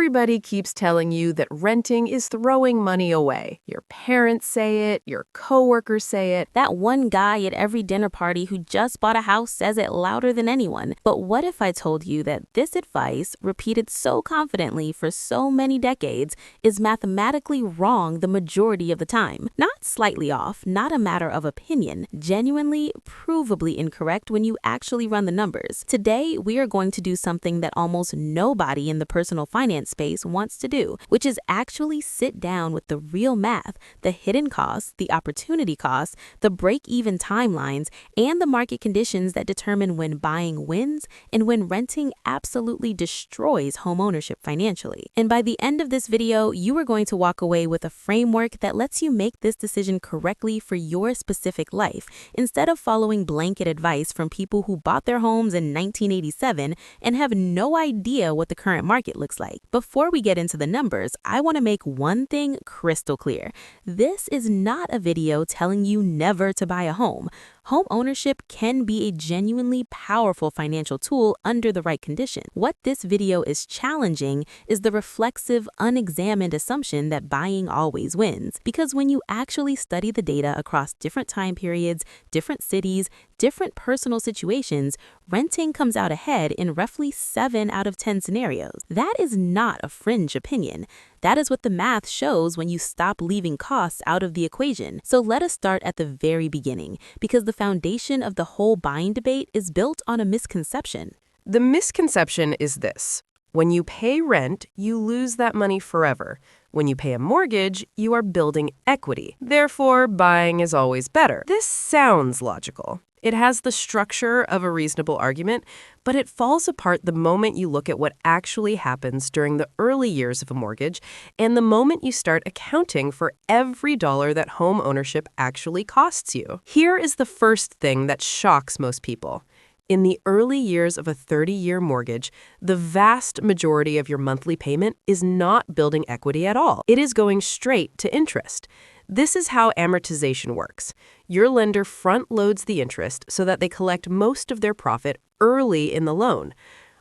Everybody keeps telling you that renting is throwing money away. Your parents say it, your coworkers say it. That one guy at every dinner party who just bought a house says it louder than anyone. But what if I told you that this advice, repeated so confidently for so many decades, is mathematically wrong the majority of the time? Not slightly off, not a matter of opinion, genuinely, provably incorrect when you actually run the numbers. Today, we are going to do something that almost nobody in the personal finance space wants to do, which is actually sit down with the real math, the hidden costs, the opportunity costs, the break-even timelines, and the market conditions that determine when buying wins and when renting absolutely destroys homeownership financially. And by the end of this video, you are going to walk away with a framework that lets you make this decision correctly for your specific life, instead of following blanket advice from people who bought their homes in 1987 and have no idea what the current market looks like. Before we get into the numbers, I want to make one thing crystal clear. This is not a video telling you never to buy a home. Home ownership can be a genuinely powerful financial tool under the right condition. What this video is challenging is the reflexive, unexamined assumption that buying always wins. Because when you actually study the data across different time periods, different cities, different personal situations, renting comes out ahead in roughly 7 out of 10 scenarios. That is not a fringe opinion. That is what the math shows when you stop leaving costs out of the equation. So let us start at the very beginning, because the foundation of the whole buying debate is built on a misconception. The misconception is this. When you pay rent, you lose that money forever. When you pay a mortgage, you are building equity. Therefore, buying is always better. This sounds logical. It has the structure of a reasonable argument, but it falls apart the moment you look at what actually happens during the early years of a mortgage and the moment you start accounting for every dollar that home ownership actually costs you. Here is the first thing that shocks most people. In the early years of a 30-year mortgage, the vast majority of your monthly payment is not building equity at all. It is going straight to interest. This is how amortization works. Your lender front-loads the interest so that they collect most of their profit early in the loan.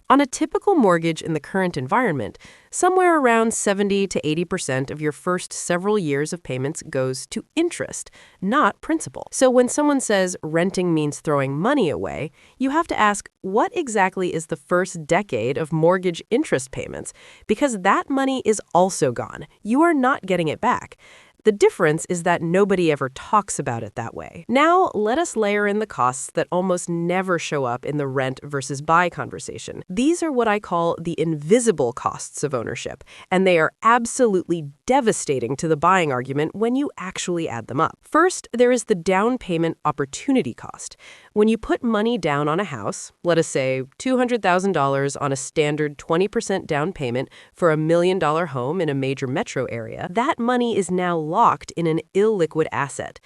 On a typical mortgage in the current environment, somewhere around 70 to 80% of your first several years of payments goes to interest, not principal. So when someone says renting means throwing money away, you have to ask, what exactly is the first decade of mortgage interest payments? Because that money is also gone. You are not getting it back. The difference is that nobody ever talks about it that way. Now, let us layer in the costs that almost never show up in the rent versus buy conversation. These are what I call the invisible costs of ownership, and they are absolutely devastating to the buying argument when you actually add them up. First, there is the down payment opportunity cost. When you put money down on a house, let us say $200,000 on a standard 20% down payment for a $1 million home in a major metro area, that money is now locked in an illiquid asset.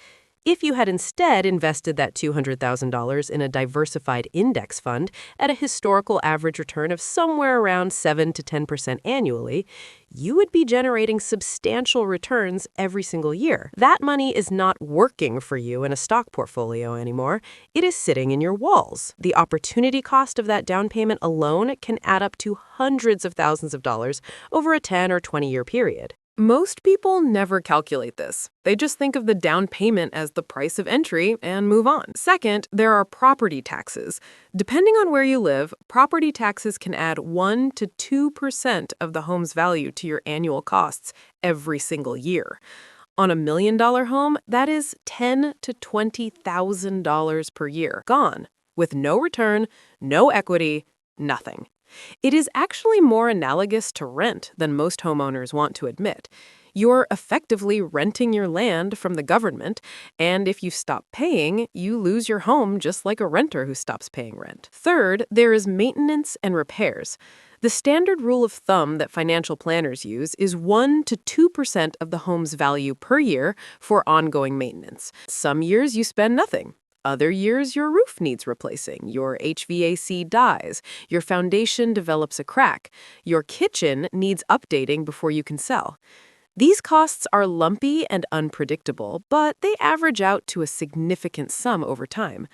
If you had instead invested that $200,000 in a diversified index fund at a historical average return of somewhere around 7 to 10% annually, you would be generating substantial returns every single year. That money is not working for you in a stock portfolio anymore. It is sitting in your walls. The opportunity cost of that down payment alone can add up to hundreds of thousands of dollars over a 10 or 20-year period. Most people never calculate this. They just think of the down payment as the price of entry and move on. Second, there are property taxes. Depending on where you live, property taxes can add 1 to 2% of the home's value to your annual costs every single year. On a $1 million home, that is $10,000 to $20,000 per year, gone, with no return, no equity, nothing. It is actually more analogous to rent than most homeowners want to admit. You're effectively renting your land from the government, and if you stop paying, you lose your home just like a renter who stops paying rent. Third, there is maintenance and repairs. The standard rule of thumb that financial planners use is 1 to 2% of the home's value per year for ongoing maintenance. Some years you spend nothing. Other years, your roof needs replacing, your HVAC dies, your foundation develops a crack, your kitchen needs updating before you can sell. These costs are lumpy and unpredictable, but they average out to a significant sum over time.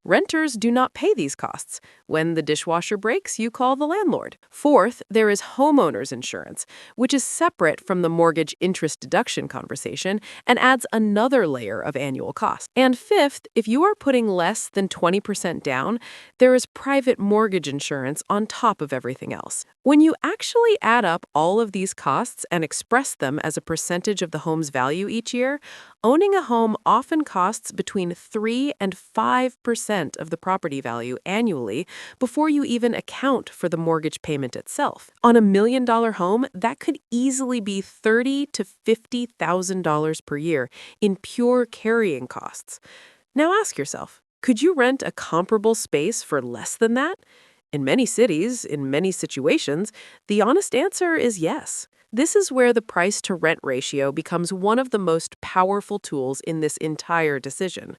Renters do not pay these costs, When the dishwasher breaks, you call the landlord. Fourth, there is homeowner's insurance, which is separate from the mortgage interest deduction conversation and adds another layer of annual cost. And fifth, if you are putting less than 20% down, there is private mortgage insurance on top of everything else. When you actually add up all of these costs and express them as a percentage of the home's value each year, owning a home often costs between 3 and 5% of the property value annually before you even account for the mortgage payment itself. On a $1 million home, that could easily be $30,000 to $50,000 per year in pure carrying costs. Now ask yourself, could you rent a comparable space for less than that? In many cities, in many situations, the honest answer is yes. This is where the price-to-rent ratio becomes one of the most powerful tools in this entire decision.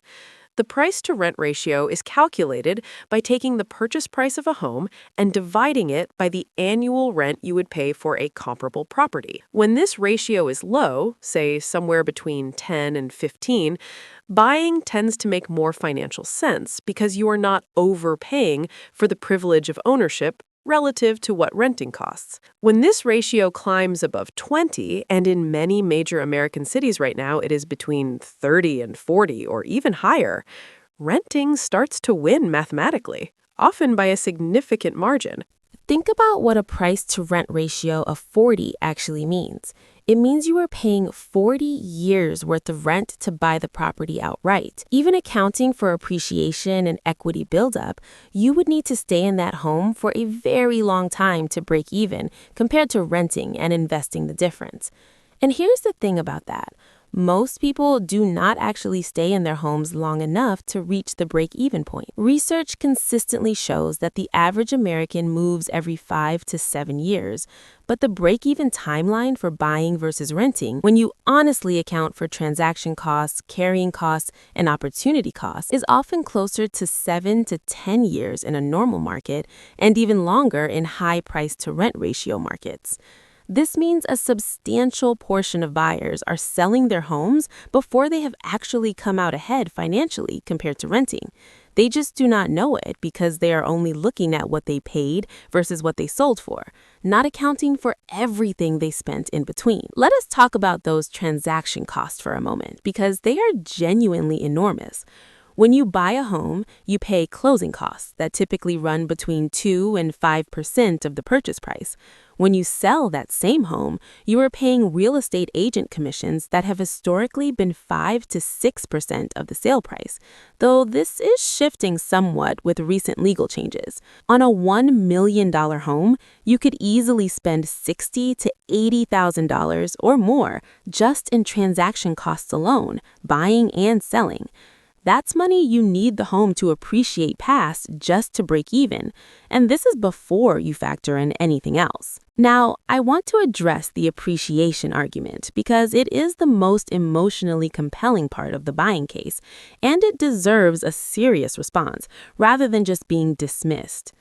The price-to-rent ratio is calculated by taking the purchase price of a home and dividing it by the annual rent you would pay for a comparable property. When this ratio is low, say somewhere between 10 and 15, buying tends to make more financial sense because you are not overpaying for the privilege of ownership relative to what renting costs. When this ratio climbs above 20, and in many major American cities right now it is between 30 and 40 or even higher, renting starts to win mathematically, often by a significant margin. Think about what a price-to-rent ratio of 40 actually means. It means you are paying 40 years worth of rent to buy the property outright. Even accounting for appreciation and equity buildup, you would need to stay in that home for a very long time to break even compared to renting and investing the difference. And here's the thing about that. Most people do not actually stay in their homes long enough to reach the break-even point. Research consistently shows that the average American moves every 5 to 7 years, but the break-even timeline for buying versus renting, when you honestly account for transaction costs, carrying costs, and opportunity costs, is often closer to 7 to 10 years in a normal market and even longer in high price-to-rent ratio markets. This means a substantial portion of buyers are selling their homes before they have actually come out ahead financially compared to renting. They just do not know it because they are only looking at what they paid versus what they sold for, not accounting for everything they spent in between. Let us talk about those transaction costs for a moment because they are genuinely enormous. When you buy a home, you pay closing costs that typically run between 2 and 5% of the purchase price. When you sell that same home, you are paying real estate agent commissions that have historically been 5 to 6% of the sale price, though this is shifting somewhat with recent legal changes. On a $1 million home, you could easily spend $60,000 to $80,000 or more just in transaction costs alone, buying and selling. That's money you need the home to appreciate past just to break even, and this is before you factor in anything else. Now, I want to address the appreciation argument because it is the most emotionally compelling part of the buying case, and it deserves a serious response rather than just being dismissed.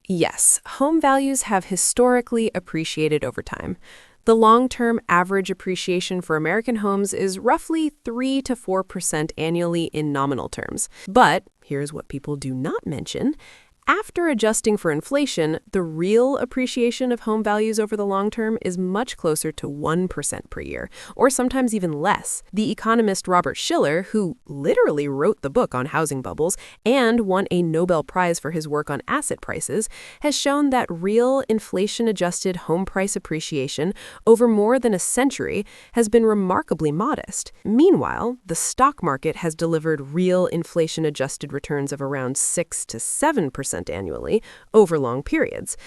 Yes, home values have historically appreciated over time. The long-term average appreciation for American homes is roughly 3 to 4% annually in nominal terms. But here's what people do not mention. After adjusting for inflation, the real appreciation of home values over the long term is much closer to 1% per year, or sometimes even less. The economist Robert Shiller, who literally wrote the book on housing bubbles and won a Nobel Prize for his work on asset prices, has shown that real inflation-adjusted home price appreciation over more than a century has been remarkably modest. Meanwhile, the stock market has delivered real inflation-adjusted returns of around 6 to 7% annually over long periods.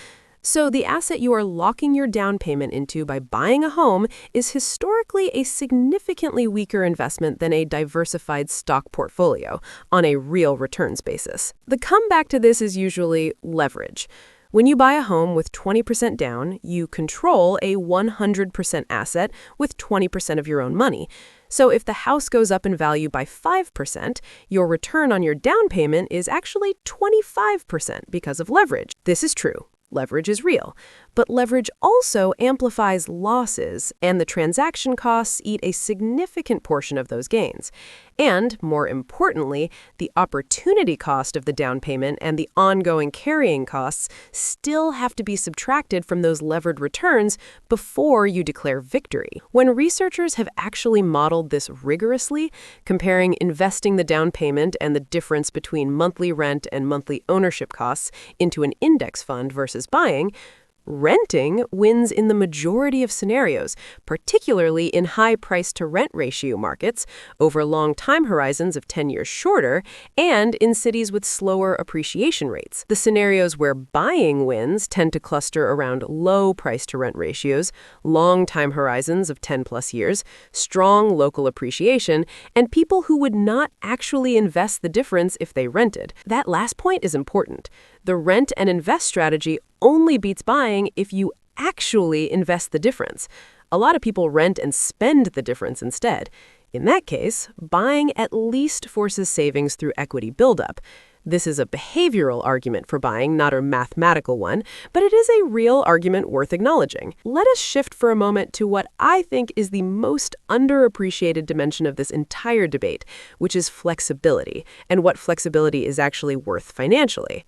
So the asset you are locking your down payment into by buying a home is historically a significantly weaker investment than a diversified stock portfolio on a real returns basis. The comeback to this is usually leverage. When you buy a home with 20% down, you control a 100% asset with 20% of your own money. So if the house goes up in value by 5%, your return on your down payment is actually 25% because of leverage. This is true. Leverage is real. But leverage also amplifies losses, and the transaction costs eat a significant portion of those gains. And, more importantly, the opportunity cost of the down payment and the ongoing carrying costs still have to be subtracted from those levered returns before you declare victory. When researchers have actually modeled this rigorously, comparing investing the down payment and the difference between monthly rent and monthly ownership costs into an index fund versus buying, renting wins in the majority of scenarios, particularly in high price-to-rent ratio markets, over long time horizons of 10 years shorter, and in cities with slower appreciation rates. The scenarios where buying wins tend to cluster around low price-to-rent ratios, long time horizons of 10-plus years, strong local appreciation, and people who would not actually invest the difference if they rented. That last point is important. The rent and invest strategy only beats buying if you actually invest the difference. A lot of people rent and spend the difference instead. In that case, buying at least forces savings through equity buildup. This is a behavioral argument for buying, not a mathematical one, but it is a real argument worth acknowledging. Let us shift for a moment to what I think is the most underappreciated dimension of this entire debate, which is flexibility, and what flexibility is actually worth financially.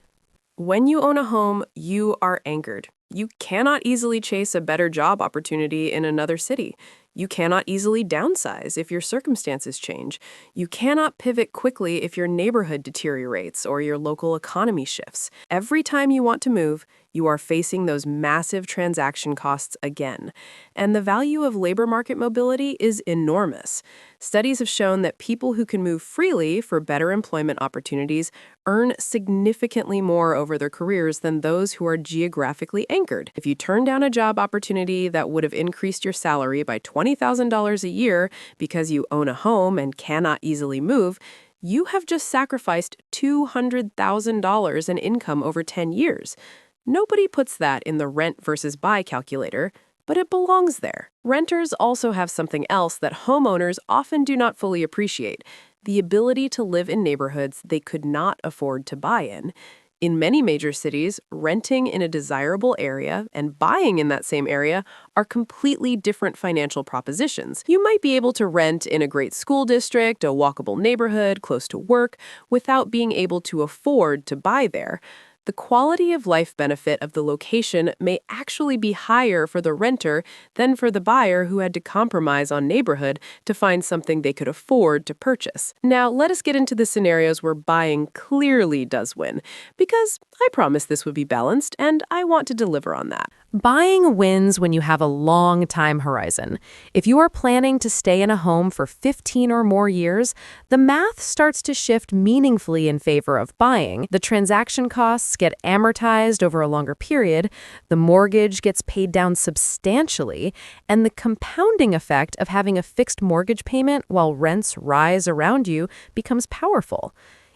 When you own a home, you are anchored. You cannot easily chase a better job opportunity in another city. You cannot easily downsize if your circumstances change. You cannot pivot quickly if your neighborhood deteriorates or your local economy shifts. Every time you want to move, you are facing those massive transaction costs again. And the value of labor market mobility is enormous. Studies have shown that people who can move freely for better employment opportunities earn significantly more over their careers than those who are geographically anchored. If you turn down a job opportunity that would have increased your salary by $20,000 a year because you own a home and cannot easily move, you have just sacrificed $200,000 in income over 10 years. Nobody puts that in the rent versus buy calculator, but it belongs there. Renters also have something else that homeowners often do not fully appreciate: the ability to live in neighborhoods they could not afford to buy in. In many major cities, renting in a desirable area and buying in that same area are completely different financial propositions. You might be able to rent in a great school district, a walkable neighborhood close to work, without being able to afford to buy there. The quality of life benefit of the location may actually be higher for the renter than for the buyer who had to compromise on neighborhood to find something they could afford to purchase. Now, let us get into the scenarios where buying clearly does win, because I promised this would be balanced, and I want to deliver on that. Buying wins when you have a long time horizon. If you are planning to stay in a home for 15 or more years, the math starts to shift meaningfully in favor of buying. The transaction costs get amortized over a longer period, the mortgage gets paid down substantially, and the compounding effect of having a fixed mortgage payment while rents rise around you becomes powerful.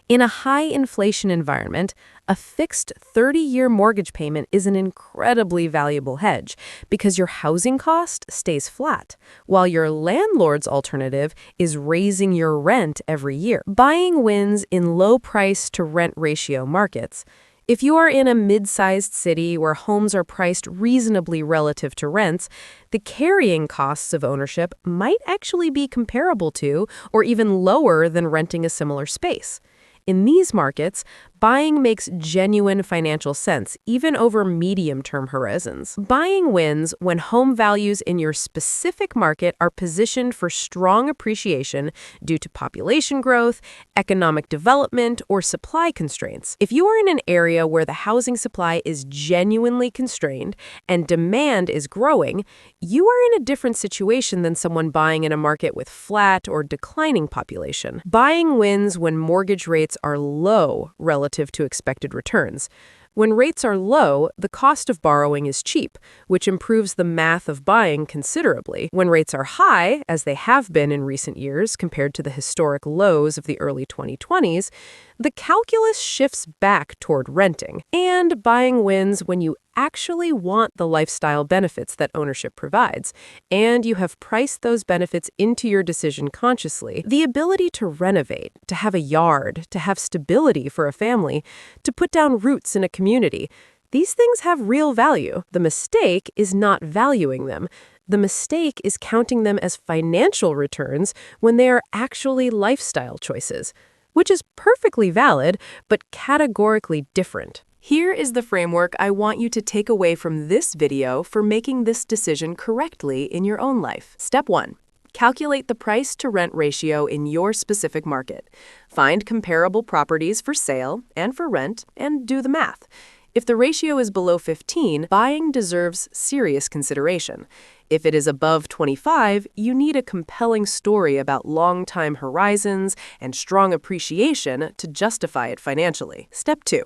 In a high inflation environment, a fixed 30-year mortgage payment is an incredibly valuable hedge because your housing cost stays flat, while your landlord's alternative is raising your rent every year. Buying wins in low price to rent ratio markets. If you are in a mid-sized city where homes are priced reasonably relative to rents, the carrying costs of ownership might actually be comparable to or even lower than renting a similar space. In these markets, buying makes genuine financial sense, even over medium-term horizons. Buying wins when home values in your specific market are positioned for strong appreciation due to population growth, economic development, or supply constraints. If you are in an area where the housing supply is genuinely constrained and demand is growing, you are in a different situation than someone buying in a market with flat or declining population. Buying wins when mortgage rates are low relative to expected returns. When rates are low, the cost of borrowing is cheap, which improves the math of buying considerably. When rates are high, as they have been in recent years compared to the historic lows of the early 2020s, the calculus shifts back toward renting. And buying wins when you actually want the lifestyle benefits that ownership provides, and you have priced those benefits into your decision consciously. The ability to renovate, to have a yard, to have stability for a family, to put down roots in a community. These things have real value. The mistake is not valuing them. The mistake is counting them as financial returns when they are actually lifestyle choices, which is perfectly valid, but categorically different. Here is the framework I want you to take away from this video for making this decision correctly in your own life. Step 1. Calculate the price-to-rent ratio in your specific market. Find comparable properties for sale and for rent and do the math. If the ratio is below 15, buying deserves serious consideration. If it is above 25, you need a compelling story about long-time horizons and strong appreciation to justify it financially. Step 2.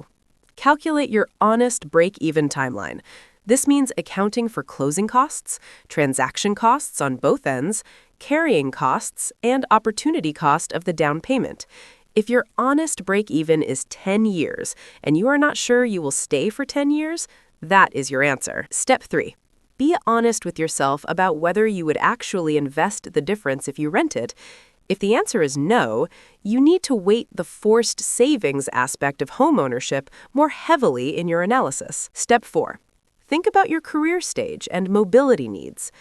Calculate your honest break-even timeline. This means accounting for closing costs, transaction costs on both ends, carrying costs, and opportunity cost of the down payment. If your honest break-even is 10 years and you are not sure you will stay for 10 years, that is your answer. Step 3. Be honest with yourself about whether you would actually invest the difference if you rent it. If the answer is no, you need to weight the forced savings aspect of homeownership more heavily in your analysis. Step 4. Think about your career stage and mobility needs.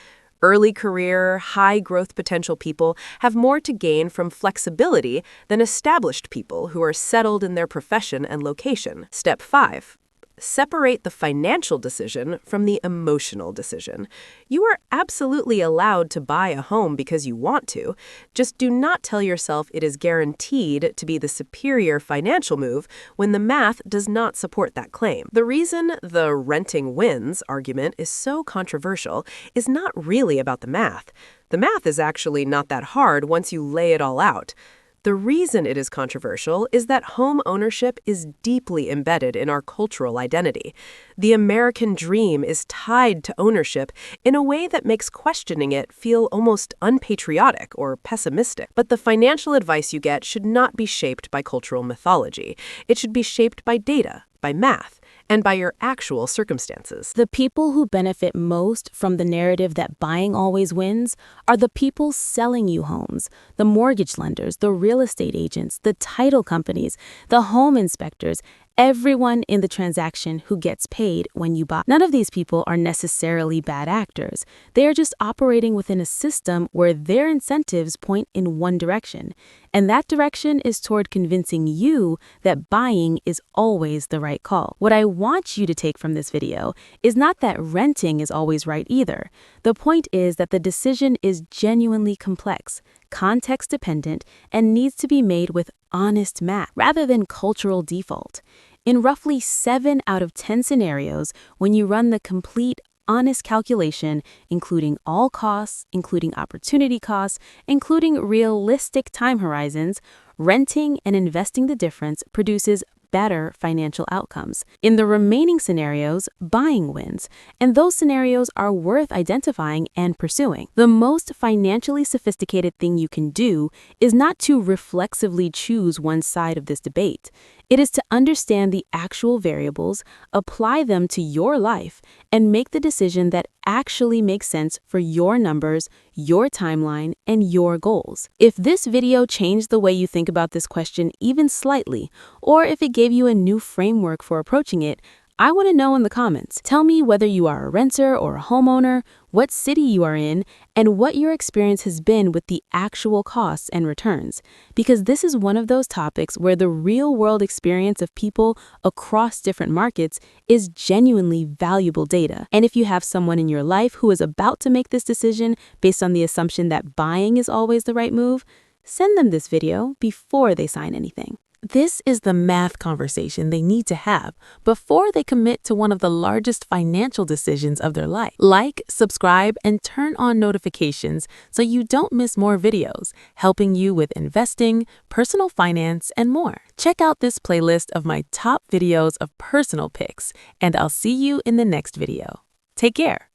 Early career, high growth potential people have more to gain from flexibility than established people who are settled in their profession and location. Step 5. Separate the financial decision from the emotional decision. You are absolutely allowed to buy a home because you want to. Just do not tell yourself it is guaranteed to be the superior financial move when the math does not support that claim. The reason the renting wins argument is so controversial is not really about the math. The math is actually not that hard once you lay it all out. The reason it is controversial is that home ownership is deeply embedded in our cultural identity. The American dream is tied to ownership in a way that makes questioning it feel almost unpatriotic or pessimistic. But the financial advice you get should not be shaped by cultural mythology. It should be shaped by data, by math, and by your actual circumstances. The people who benefit most from the narrative that buying always wins are the people selling you homes, the mortgage lenders, the real estate agents, the title companies, the home inspectors, everyone in the transaction who gets paid when you buy. None of these people are necessarily bad actors. They are just operating within a system where their incentives point in one direction, and that direction is toward convincing you that buying is always the right call. What I want you to take from this video is not that renting is always right either. The point is that the decision is genuinely complex, context-dependent, and needs to be made with honest math rather than cultural default. In roughly 7 out of 10 scenarios, when you run the complete, honest calculation, including all costs, including opportunity costs, including realistic time horizons, renting and investing the difference produces better financial outcomes. In the remaining scenarios, buying wins, and those scenarios are worth identifying and pursuing. The most financially sophisticated thing you can do is not to reflexively choose one side of this debate. It is to understand the actual variables, apply them to your life, and make the decision that actually makes sense for your numbers, your timeline, and your goals. If this video changed the way you think about this question even slightly, or if it gave you a new framework for approaching it, I want to know in the comments. Tell me whether you are a renter or a homeowner, what city you are in, and what your experience has been with the actual costs and returns. Because this is one of those topics where the real-world experience of people across different markets is genuinely valuable data. And if you have someone in your life who is about to make this decision based on the assumption that buying is always the right move, send them this video before they sign anything. This is the math conversation they need to have before they commit to one of the largest financial decisions of their life. Like, subscribe, and turn on notifications so you don't miss more videos, helping you with investing, personal finance, and more. Check out this playlist of my top videos of personal picks, and I'll see you in the next video. Take care.